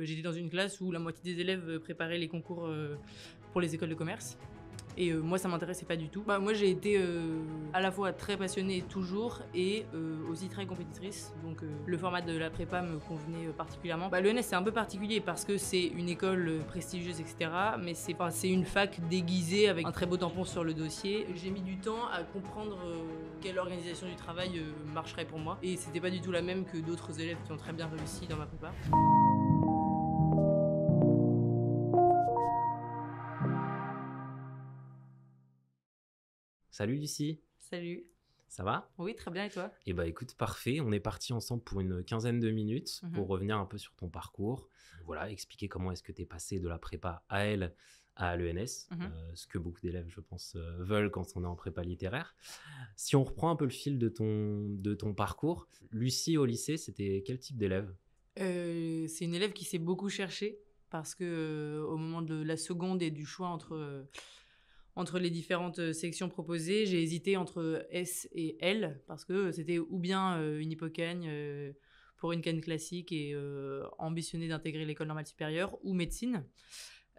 J'étais dans une classe où la moitié des élèves préparaient les concours pour les écoles de commerce. Et moi, ça m'intéressait pas du tout. Moi, j'ai été à la fois très passionnée toujours et aussi très compétitrice. Donc, le format de la prépa me convenait particulièrement. L'ENS, c'est un peu particulier parce que c'est une école prestigieuse, etc. Mais c'est une fac déguisée avec un très beau tampon sur le dossier. J'ai mis du temps à comprendre quelle organisation du travail marcherait pour moi. Et c'était pas du tout la même que d'autres élèves qui ont très bien réussi dans ma prépa. Salut Lucie, Salut. ça va? Oui, très bien, et toi? Eh bah écoute, parfait, on est parti ensemble pour une quinzaine de minutes pour revenir un peu sur ton parcours. Voilà, expliquer comment est-ce que tu es passé de la prépa AL à l'ENS, ce que beaucoup d'élèves, je pense, veulent quand on est en prépa littéraire. Si on reprend un peu le fil de ton parcours, Lucie au lycée, c'était quel type d'élève? C'est une élève qui s'est beaucoup cherchée parce que au moment de la seconde et du choix entre les différentes sections proposées, j'ai hésité entre S et L parce que c'était ou bien une hypocagne pour une canne classique et ambitionner d'intégrer l'école normale supérieure ou médecine.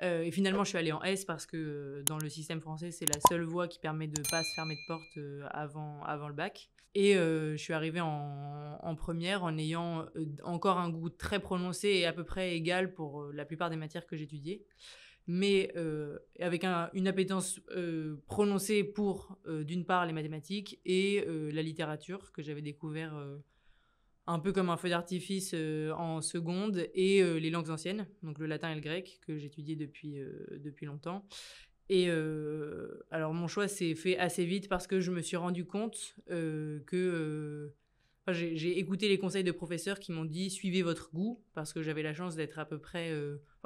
Et finalement, je suis allée en S parce que dans le système français, c'est la seule voie qui permet de ne pas se fermer de porte avant le bac. Et je suis arrivée en première en ayant encore un goût très prononcé et à peu près égal pour la plupart des matières que j'étudiais, mais avec une appétence prononcée pour, d'une part, les mathématiques et la littérature que j'avais découvert un peu comme un feu d'artifice en seconde, et les langues anciennes, donc le latin et le grec, que j'étudiais depuis longtemps. Et alors mon choix s'est fait assez vite parce que je me suis rendu compte j'ai écouté les conseils de professeurs qui m'ont dit suivez votre goût, parce que j'avais la chance d'être à peu près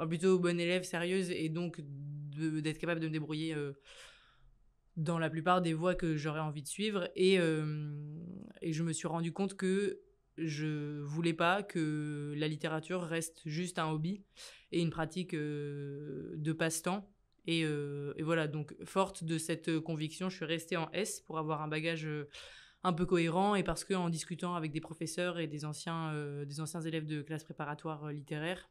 plutôt bonne élève, sérieuse, et donc d'être capable de me débrouiller dans la plupart des voies que j'aurais envie de suivre. Et je me suis rendu compte que je voulais pas que la littérature reste juste un hobby et une pratique de passe-temps. Et voilà, donc forte de cette conviction, je suis restée en S pour avoir un bagage un peu cohérent, et parce qu'en discutant avec des professeurs et des anciens élèves de classe préparatoire littéraire,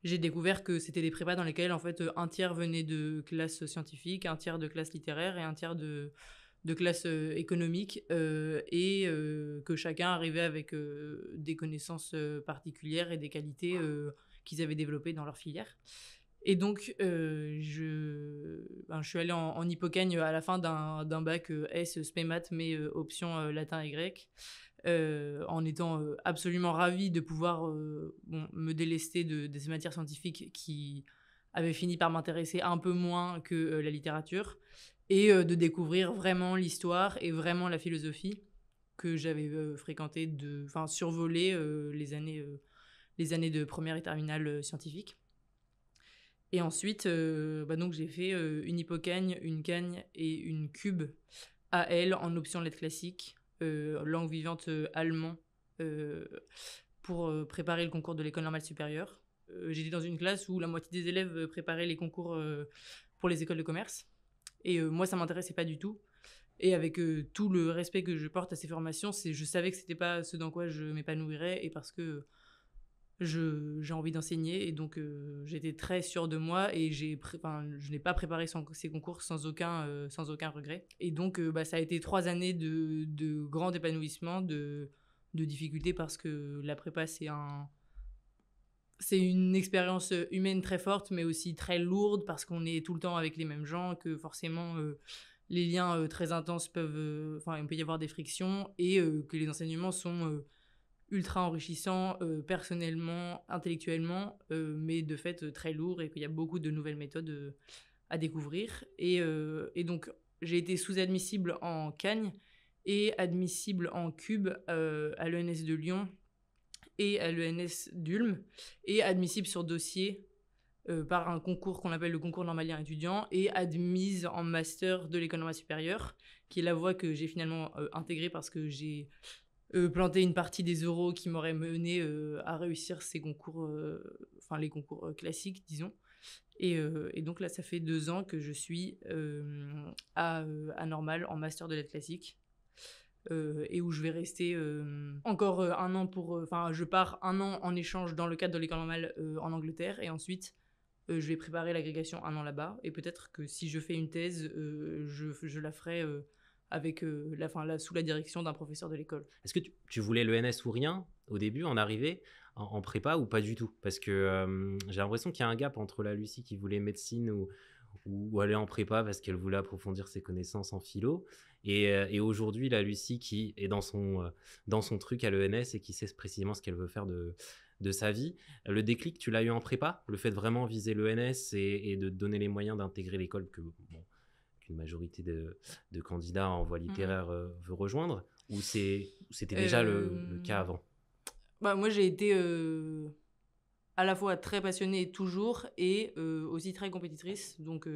j'ai découvert que c'était des prépas dans lesquels en fait un tiers venait de classe scientifique, un tiers de classe littéraire et un tiers de classe économique, et que chacun arrivait avec des connaissances particulières et des qualités qu'ils avaient développées dans leur filière. Et donc, je suis allée en hypocagne à la fin d'un bac S spé maths, mais option latin et grec, en étant absolument ravie de pouvoir me délester de ces matières scientifiques qui avaient fini par m'intéresser un peu moins que la littérature, et de découvrir vraiment l'histoire et vraiment la philosophie que j'avais fréquenté, survolé les années de première et terminale scientifique. Et ensuite, donc j'ai fait une hypocagne, une cagne et une cube AL en option lettres classiques, langue vivante allemand, euh, pour préparer le concours de l'école normale supérieure. J'étais dans une classe où la moitié des élèves préparaient les concours pour les écoles de commerce. Et moi, ça m'intéressait pas du tout. Et avec tout le respect que je porte à ces formations, je savais que c'était pas ce dans quoi je m'épanouirais, et parce que j'ai envie d'enseigner, et donc j'étais très sûre de moi, et je n'ai pas préparé ces concours sans aucun regret. Et donc ça a été 3 années de grand épanouissement, de difficultés, parce que la prépa c'est une expérience humaine très forte, mais aussi très lourde, parce qu'on est tout le temps avec les mêmes gens, que forcément les liens très intenses il peut y avoir des frictions, et que les enseignements sont ultra enrichissant personnellement, intellectuellement, mais de fait très lourd, et qu'il y a beaucoup de nouvelles méthodes à découvrir. Et donc, j'ai été sous-admissible en Cagne et admissible en Cube à l'ENS de Lyon et à l'ENS d'Ulm, et admissible sur dossier par un concours qu'on appelle le concours normalien étudiant, et admise en master de l'école normale supérieure, qui est la voie que j'ai finalement intégrée parce que j'ai planter une partie des euros qui m'auraient mené à réussir ces concours, les concours classiques, disons. Et donc là, ça fait 2 ans que je suis à Normal en master de lettres classiques. et où je vais rester encore un an je pars un an en échange dans le cadre de l'école normale en Angleterre, et ensuite je vais préparer l'agrégation un an là-bas, et peut-être que si je fais une thèse, je la ferai avec sous la direction d'un professeur de l'école. Est-ce que tu voulais l'ENS ou rien au début, en arrivée, en prépa, ou pas du tout? Parce que j'ai l'impression qu'il y a un gap entre la Lucie qui voulait médecine ou aller en prépa parce qu'elle voulait approfondir ses connaissances en philo, et aujourd'hui la Lucie qui est dans son truc à l'ENS et qui sait précisément ce qu'elle veut faire de sa vie. Le déclic, tu l'as eu en prépa? Le fait de vraiment viser l'ENS et de donner les moyens d'intégrer l'école qu'une majorité de candidats en voie littéraire veut rejoindre, ou c'était déjà le cas avant? Moi, j'ai été à la fois très passionnée toujours et aussi très compétitrice. Donc,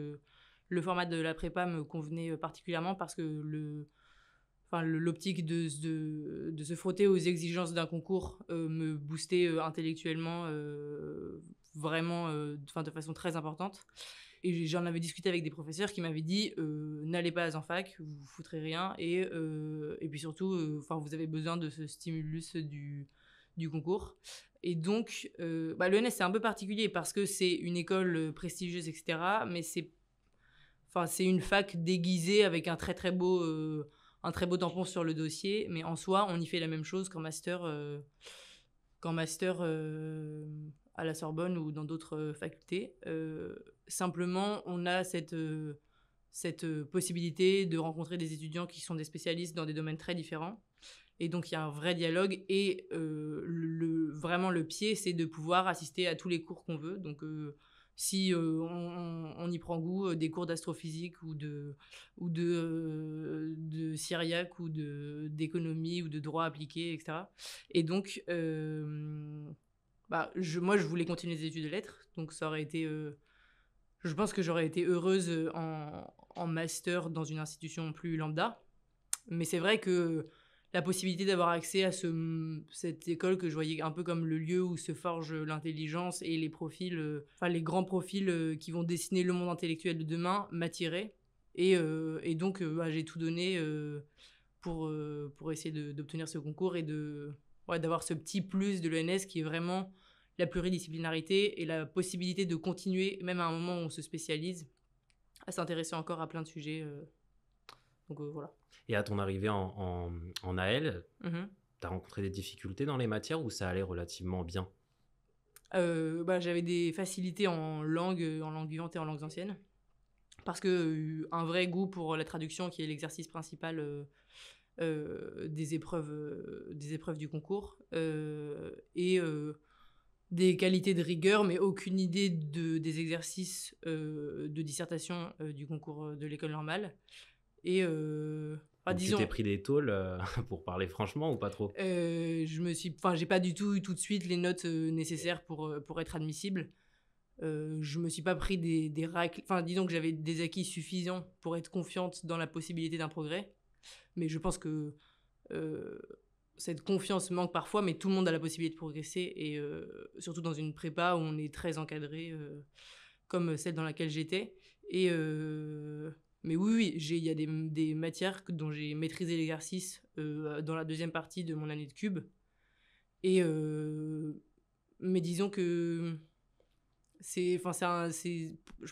le format de la prépa me convenait particulièrement parce que l'optique de se frotter aux exigences d'un concours me boostait intellectuellement vraiment de façon très importante. Et j'en avais discuté avec des professeurs qui m'avaient dit n'allez pas en fac, vous vous foutrez rien, et puis surtout vous avez besoin de ce stimulus du concours. Et donc l'ENS c'est un peu particulier parce que c'est une école prestigieuse, etc., mais c'est une fac déguisée avec un très très beau tampon sur le dossier, mais en soi on y fait la même chose qu'en master à la Sorbonne ou dans d'autres facultés. Simplement, on a cette possibilité de rencontrer des étudiants qui sont des spécialistes dans des domaines très différents. Et donc, il y a un vrai dialogue. Et vraiment, le pied, c'est de pouvoir assister à tous les cours qu'on veut. Donc, si on y prend goût, des cours d'astrophysique ou de syriaque ou d'économie ou de droit appliqué, etc. Et donc, moi, je voulais continuer des études de lettres. Donc, ça aurait été... je pense que j'aurais été heureuse en master dans une institution plus lambda. Mais c'est vrai que la possibilité d'avoir accès à cette école que je voyais un peu comme le lieu où se forge l'intelligence et les profils, les grands profils qui vont dessiner le monde intellectuel de demain, m'attirait. Et donc, j'ai tout donné pour essayer d'obtenir ce concours et d'avoir ce petit plus de l'ENS qui est vraiment la pluridisciplinarité et la possibilité de continuer, même à un moment où on se spécialise, à s'intéresser encore à plein de sujets. Donc voilà. Et à ton arrivée en AL, t'as rencontré des difficultés dans les matières ou ça allait relativement bien? J'avais des facilités en langue vivante et en langues anciennes, parce que un vrai goût pour la traduction, qui est l'exercice principal des épreuves du concours, et des qualités de rigueur, mais aucune idée des exercices de dissertation du concours de l'école normale. Et disons, tu t'es pris des tôles pour parler franchement, ou pas trop? J'ai pas du tout eu tout de suite les notes nécessaires pour être admissible. Je me suis pas pris des racles. Disons que j'avais des acquis suffisants pour être confiante dans la possibilité d'un progrès. Mais je pense que cette confiance manque parfois, mais tout le monde a la possibilité de progresser, et surtout dans une prépa où on est très encadré, comme celle dans laquelle j'étais. Et mais oui, il y a des matières dont j'ai maîtrisé l'exercice dans la deuxième partie de mon année de cube. Et mais disons que je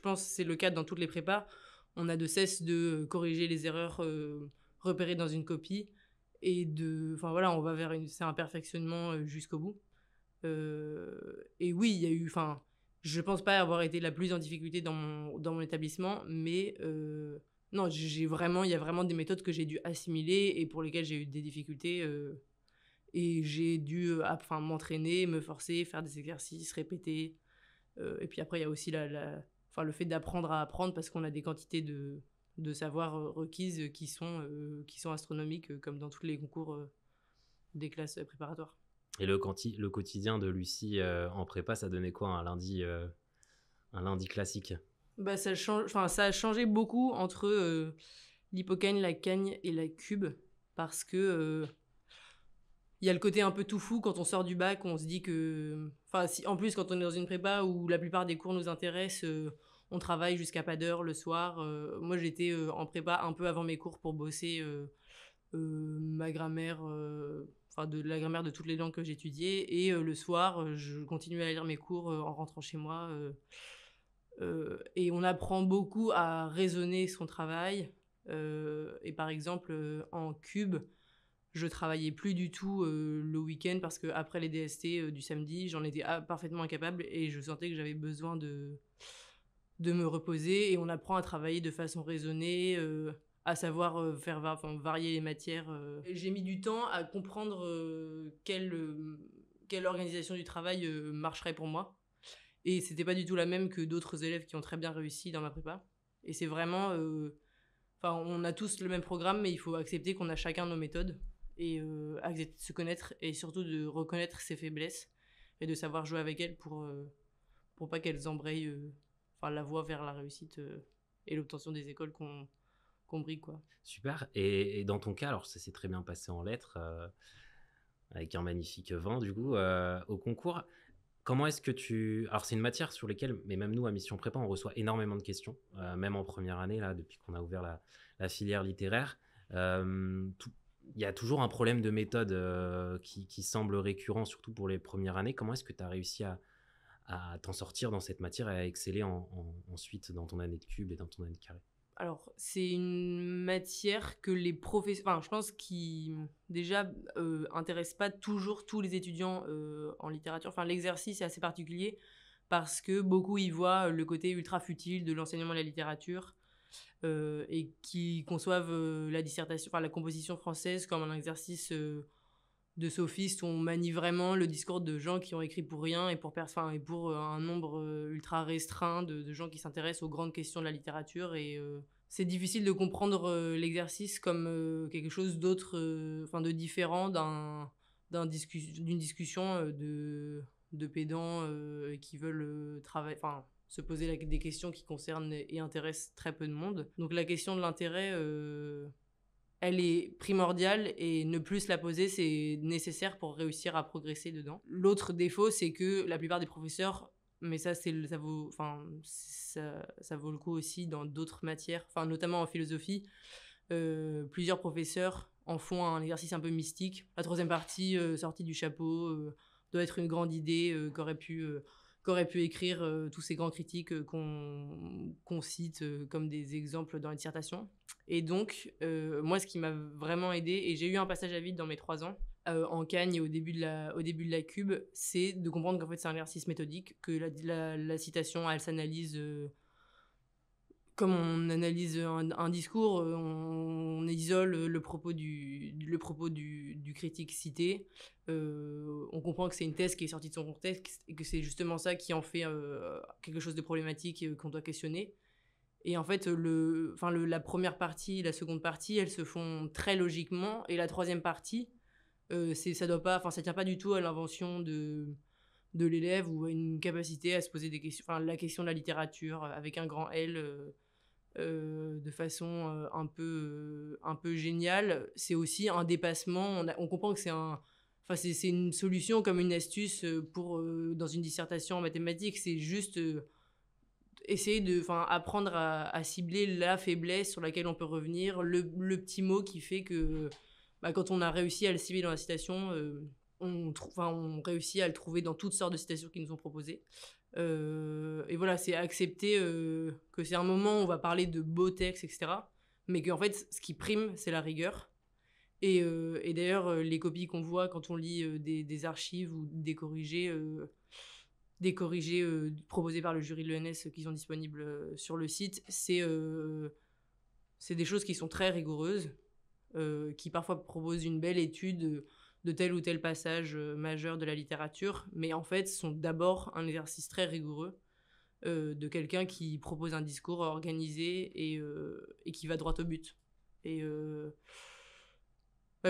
pense que c'est le cas dans toutes les prépas. On a de cesse de corriger les erreurs repérées dans une copie, et on va vers c'est un perfectionnement jusqu'au bout. Et oui, il y a eu... je pense pas avoir été la plus en difficulté dans mon établissement, mais non, il y a vraiment des méthodes que j'ai dû assimiler et pour lesquelles j'ai eu des difficultés, et j'ai dû m'entraîner, me forcer, faire des exercices, répéter. Et puis après, il y a aussi le fait d'apprendre à apprendre, parce qu'on a des quantités de savoir requises qui sont astronomiques, comme dans tous les concours des classes préparatoires. Et le quotidien de Lucie en prépa, ça donnait quoi un lundi classique? Ça a changé beaucoup entre l'hypocagne, la cagne et la cube, parce que il y a le côté un peu tout fou quand on sort du bac, on se dit que... en plus, quand on est dans une prépa où la plupart des cours nous intéressent, on travaille jusqu'à pas d'heure le soir. Moi, j'étais en prépa un peu avant mes cours pour bosser ma grammaire, de la grammaire de toutes les langues que j'étudiais. Et le soir, je continuais à lire mes cours en rentrant chez moi. Et on apprend beaucoup à raisonner son travail. Et par exemple, en cube, je travaillais plus du tout le week-end parce qu'après les DST du samedi, j'en étais parfaitement incapable et je sentais que j'avais besoin de me reposer. Et on apprend à travailler de façon raisonnée, à savoir varier les matières. Et j'ai mis du temps à comprendre quelle organisation du travail marcherait pour moi. Et c'était pas du tout la même que d'autres élèves qui ont très bien réussi dans ma prépa. Et c'est vraiment... on a tous le même programme, mais il faut accepter qu'on a chacun nos méthodes. Et accepter de se connaître et surtout de reconnaître ses faiblesses et de savoir jouer avec elles pour pas qu'elles embrayent la voie vers la réussite et l'obtention des écoles qu'on brille, quoi. Super. Et dans ton cas, alors ça s'est très bien passé en lettres, avec un magnifique vent du coup, au concours. Comment est-ce que alors c'est une matière sur laquelle, mais même nous à Mission Prépa, on reçoit énormément de questions, même en première année, là, depuis qu'on a ouvert la filière littéraire. Il y a toujours un problème de méthode qui semble récurrent, surtout pour les premières années. Comment est-ce que tu as réussi à t'en sortir dans cette matière et à exceller ensuite dans ton année de cube et dans ton année de carré? Alors, c'est une matière que les professeurs, je pense, qui déjà intéresse pas toujours tous les étudiants en littérature. L'exercice est assez particulier parce que beaucoup y voient le côté ultra futile de l'enseignement de la littérature et qui conçoivent la dissertation, la composition française comme un exercice de sophiste où on manie vraiment le discours de gens qui ont écrit pour rien et pour un nombre ultra restreint de gens qui s'intéressent aux grandes questions de la littérature. Et c'est difficile de comprendre l'exercice comme quelque chose d'autre, de différent d'une discussion de pédants qui veulent se poser des questions qui concernent et intéressent très peu de monde. Donc la question de l'intérêt... elle est primordiale et ne plus la poser, c'est nécessaire pour réussir à progresser dedans. L'autre défaut, c'est que la plupart des professeurs, mais ça vaut le coup aussi dans d'autres matières, notamment en philosophie, plusieurs professeurs en font un exercice un peu mystique. La troisième partie, sortie du chapeau, doit être une grande idée qu'aurait pu écrire tous ces grands critiques qu'on cite comme des exemples dans la dissertation. Et donc, moi, ce qui m'a vraiment aidé, et j'ai eu un passage à vide dans mes 3 ans, en Cagne et au début de la cube, c'est de comprendre qu'en fait, c'est un exercice méthodique, que la citation, elle s'analyse comme on analyse un discours, on isole le propos du critique cité. On comprend que c'est une thèse qui est sortie de son contexte et que c'est justement ça qui en fait quelque chose de problématique qu'on doit questionner. Et en fait, la première partie, la seconde partie, elles se font très logiquement. Et la troisième partie, ça tient pas du tout à l'invention de l'élève ou à une capacité à se poser des questions. La question de la littérature avec un grand L de façon un peu géniale. C'est aussi un dépassement. On comprend que c'est une solution comme une astuce dans une dissertation en mathématiques. C'est juste... essayer apprendre à cibler la faiblesse sur laquelle on peut revenir, le petit mot qui fait que quand on a réussi à le cibler dans la citation, on réussit à le trouver dans toutes sortes de citations qu'ils nous ont proposées. Et voilà, c'est accepter que c'est un moment où on va parler de beaux textes, etc. Mais qu'en fait, ce qui prime, c'est la rigueur. Et d'ailleurs, les copies qu'on voit quand on lit des archives ou des corrigés proposés par le jury de l'ENS qui sont disponibles sur le site, c'est des choses qui sont très rigoureuses, qui parfois proposent une belle étude de tel ou tel passage majeur de la littérature, mais en fait sont d'abord un exercice très rigoureux de quelqu'un qui propose un discours organisé et qui va droit au but. Et je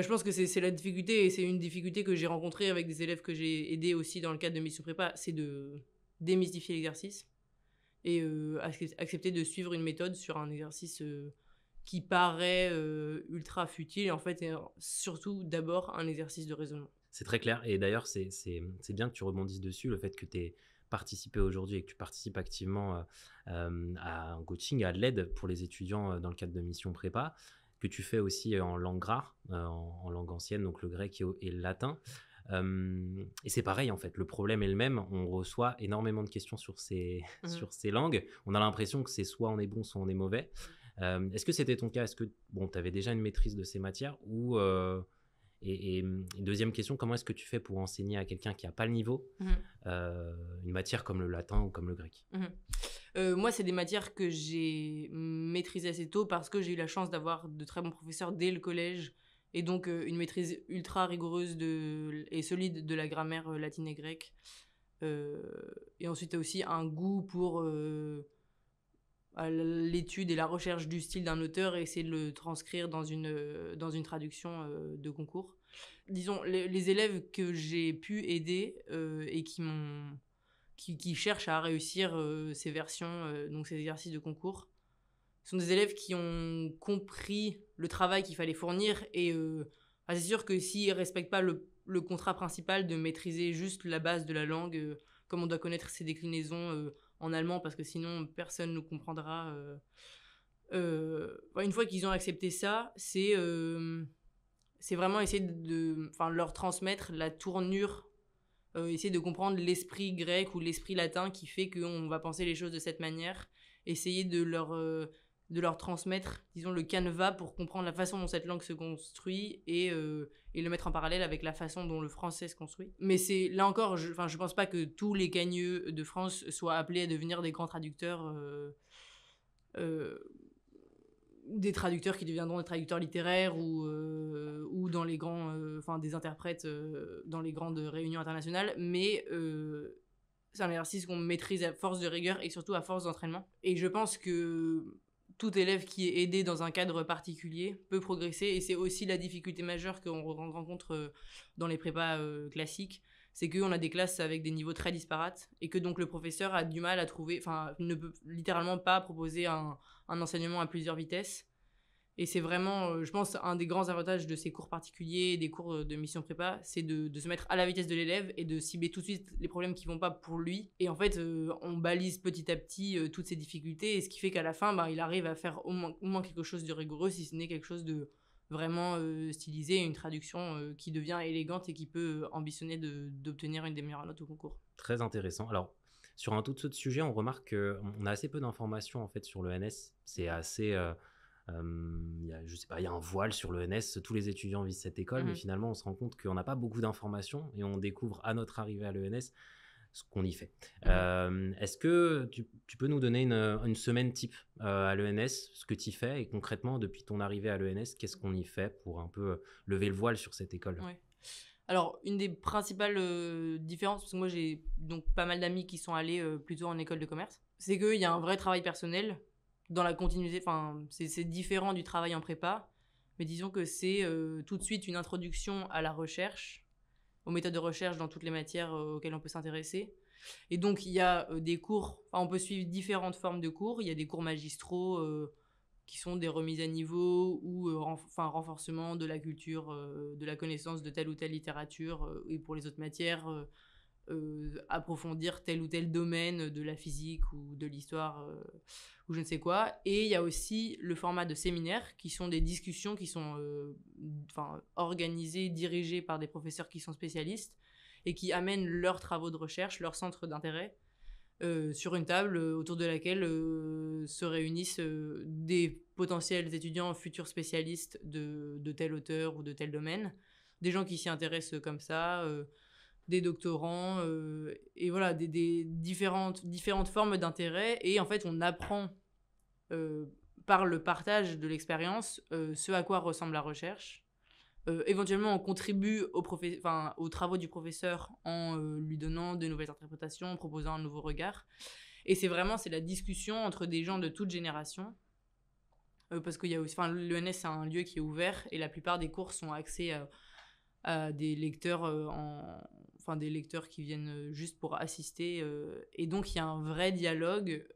pense que c'est la difficulté, et c'est une difficulté que j'ai rencontrée avec des élèves que j'ai aidés aussi dans le cadre de Mission Prépa, c'est de démystifier l'exercice et accepter de suivre une méthode sur un exercice qui paraît ultra futile, et en fait est surtout d'abord un exercice de raisonnement. C'est très clair, et d'ailleurs c'est bien que tu rebondisses dessus, le fait que tu aies participé aujourd'hui et que tu participes activement à un coaching, à l'aide pour les étudiants dans le cadre de Mission Prépa, que tu fais aussi en langue rare, en langue ancienne, donc le grec et le latin. Et c'est pareil en fait, le problème est le même, on reçoit énormément de questions sur sur ces langues, on a l'impression que c'est soit on est bon, soit on est mauvais. Est-ce que c'était ton cas? Est-ce que tu avais déjà une maîtrise de ces matières ou, et deuxième question, comment est-ce que tu fais pour enseigner à quelqu'un qui n'a pas le niveau une matière comme le latin ou comme le grec? Moi, c'est des matières que j'ai maîtrisées assez tôt parce que j'ai eu la chance d'avoir de très bons professeurs dès le collège et donc une maîtrise ultra rigoureuse et solide de la grammaire latine et grecque. Et ensuite, aussi un goût pour l'étude et la recherche du style d'un auteur et essayer de le transcrire dans une traduction de concours. Disons, les élèves que j'ai pu aider et qui cherchent à réussir ces versions, donc ces exercices de concours, sont des élèves qui ont compris le travail qu'il fallait fournir et c'est sûr que s'ils ne respectent pas le contrat principal de maîtriser juste la base de la langue, comme on doit connaître ses déclinaisons en allemand parce que sinon personne ne nous comprendra. Une fois qu'ils ont accepté ça, c'est vraiment essayer de leur transmettre la tournure, essayer de comprendre l'esprit grec ou l'esprit latin qui fait qu'on va penser les choses de cette manière, essayer de leur transmettre, disons, le canevas pour comprendre la façon dont cette langue se construit et le mettre en parallèle avec la façon dont le français se construit. Mais c'est, là encore, je pense pas que tous les cagneux de France soient appelés à devenir des grands traducteurs, des traducteurs qui deviendront des traducteurs littéraires ou dans les grands, des interprètes dans les grandes réunions internationales, mais c'est un exercice qu'on maîtrise à force de rigueur et surtout à force d'entraînement. Et je pense que tout élève qui est aidé dans un cadre particulier peut progresser, et c'est aussi la difficulté majeure qu'on rencontre dans les prépas classiques, c'est qu'on a des classes avec des niveaux très disparates et que donc le professeur a du mal à trouver, ne peut littéralement pas proposer un enseignement à plusieurs vitesses. Et c'est vraiment, je pense, un des grands avantages de ces cours particuliers, des cours de mission prépa, c'est de se mettre à la vitesse de l'élève et de cibler tout de suite les problèmes qui vont pas pour lui. Et en fait, on balise petit à petit toutes ces difficultés, et ce qui fait qu'à la fin, il arrive à faire au moins quelque chose de rigoureux, si ce n'est quelque chose de vraiment stylisé, une traduction qui devient élégante et qui peut ambitionner d'obtenir une des meilleures notes au concours. Très intéressant. Alors, sur un tout autre sujet, on remarque qu'on a assez peu d'informations en fait sur l'ENS. C'est assez... il y a un voile sur l'ENS, tous les étudiants visent cette école, mais finalement on se rend compte qu'on n'a pas beaucoup d'informations et on découvre à notre arrivée à l'ENS ce qu'on y fait. Est-ce que tu peux nous donner une semaine type à l'ENS, ce que tu y fais, et concrètement depuis ton arrivée à l'ENS, qu'est-ce qu'on y fait pour un peu lever le voile sur cette école? Ouais. Alors, une des principales différences, parce que moi j'ai donc pas mal d'amis qui sont allés plutôt en école de commerce, c'est qu'il y a un vrai travail personnel dans la continuité. C'est différent du travail en prépa, mais disons que c'est tout de suite une introduction à la recherche, aux méthodes de recherche dans toutes les matières auxquelles on peut s'intéresser. Et donc il y a des cours, on peut suivre différentes formes de cours. Il y a des cours magistraux qui sont des remises à niveau ou renforcement de la culture, de la connaissance de telle ou telle littérature, et pour les autres matières, approfondir tel ou tel domaine de la physique ou de l'histoire ou je ne sais quoi. Et il y a aussi le format de séminaire, qui sont des discussions qui sont organisées, dirigées par des professeurs qui sont spécialistes et qui amènent leurs travaux de recherche, leurs centres d'intérêt sur une table autour de laquelle se réunissent des potentiels étudiants futurs spécialistes de tel auteur ou de tel domaine, des gens qui s'y intéressent comme ça, des doctorants, et voilà, des différentes formes d'intérêt. Et en fait, on apprend par le partage de l'expérience ce à quoi ressemble la recherche. Éventuellement, on contribue aux travaux du professeur en lui donnant de nouvelles interprétations, en proposant un nouveau regard. Et c'est la discussion entre des gens de toute génération. Parce qu'il y a aussi, l'ENS, c'est un lieu qui est ouvert, et la plupart des cours sont axés à des lecteurs des lecteurs qui viennent juste pour assister, et donc il y a un vrai dialogue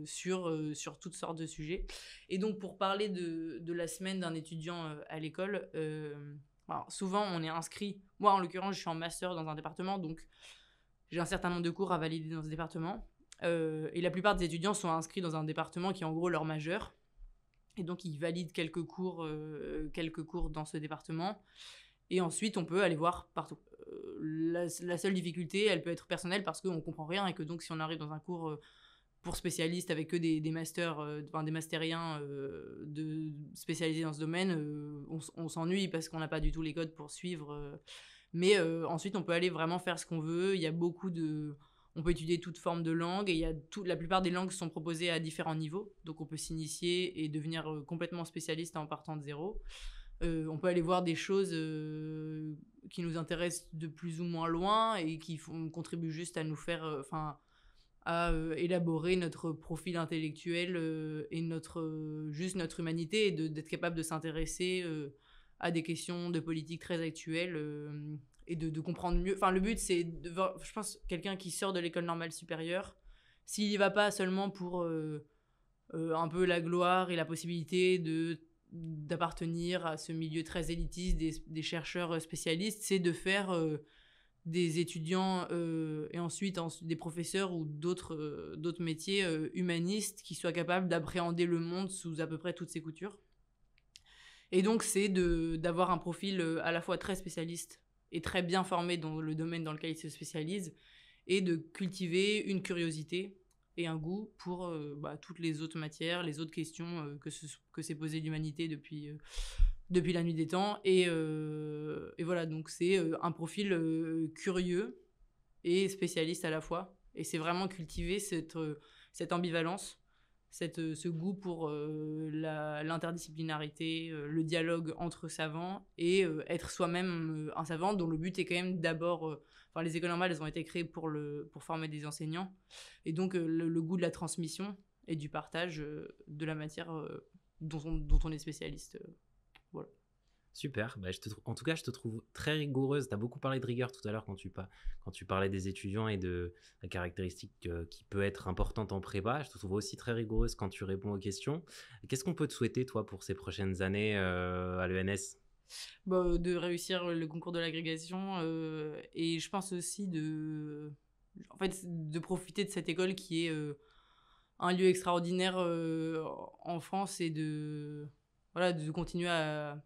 sur toutes sortes de sujets. Et donc pour parler de la semaine d'un étudiant à l'école, souvent on est inscrit, moi en l'occurrence je suis en master dans un département, donc j'ai un certain nombre de cours à valider dans ce département, et la plupart des étudiants sont inscrits dans un département qui est en gros leur majeur. Et donc, ils valident quelques cours dans ce département. Et ensuite, on peut aller voir partout. La seule difficulté, elle peut être personnelle parce qu'on ne comprend rien et que donc, si on arrive dans un cours pour spécialistes avec que des masters, des mastériens spécialisés dans ce domaine, on s'ennuie parce qu'on n'a pas du tout les codes pour suivre. Mais ensuite, on peut aller vraiment faire ce qu'on veut. Il y a on peut étudier toute forme de langue et la plupart des langues sont proposées à différents niveaux. Donc, on peut s'initier et devenir complètement spécialiste en partant de zéro. On peut aller voir des choses qui nous intéressent de plus ou moins loin et qui contribuent juste à nous faire... à élaborer notre profil intellectuel et juste notre humanité et d'être capable de s'intéresser à des questions de politique très actuelles et de comprendre mieux. Enfin, le but, c'est, je pense, quelqu'un qui sort de l'école normale supérieure, s'il y va pas seulement pour un peu la gloire et la possibilité d'appartenir à ce milieu très élitiste des chercheurs spécialistes, c'est de faire des étudiants et ensuite des professeurs ou d'autres métiers humanistes qui soient capables d'appréhender le monde sous à peu près toutes ses coutures. Et donc, c'est d'avoir un profil à la fois très spécialiste et très bien formé dans le domaine dans lequel il se spécialise, et de cultiver une curiosité et un goût pour toutes les autres matières, les autres questions que s'est posée l'humanité depuis la nuit des temps. Et voilà, donc c'est un profil curieux et spécialiste à la fois. Et c'est vraiment cultiver cette ambivalence, ce goût pour l'interdisciplinarité, le dialogue entre savants, et être soi-même un savant dont le but est quand même d'abord... les écoles normales, elles ont été créées pour former des enseignants. Et donc, le goût de la transmission et du partage de la matière dont on est spécialiste. Voilà. Super. En tout cas, je te trouve très rigoureuse. Tu as beaucoup parlé de rigueur tout à l'heure quand tu parlais des étudiants et de la caractéristique qui peut être importante en prépa. Je te trouve aussi très rigoureuse quand tu réponds aux questions. Qu'est-ce qu'on peut te souhaiter, toi, pour ces prochaines années à l'ENS ? De réussir le concours de l'agrégation et je pense aussi de profiter de cette école qui est un lieu extraordinaire en France, et de continuer à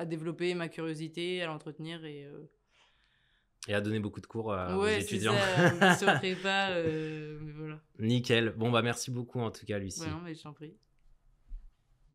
développer ma curiosité, à l'entretenir et à donner beaucoup de cours aux étudiants. Ouais, c'est ça, sur prépa, voilà. Nickel. Bon, merci beaucoup en tout cas, Lucie. Ouais, non, mais je t'en prie.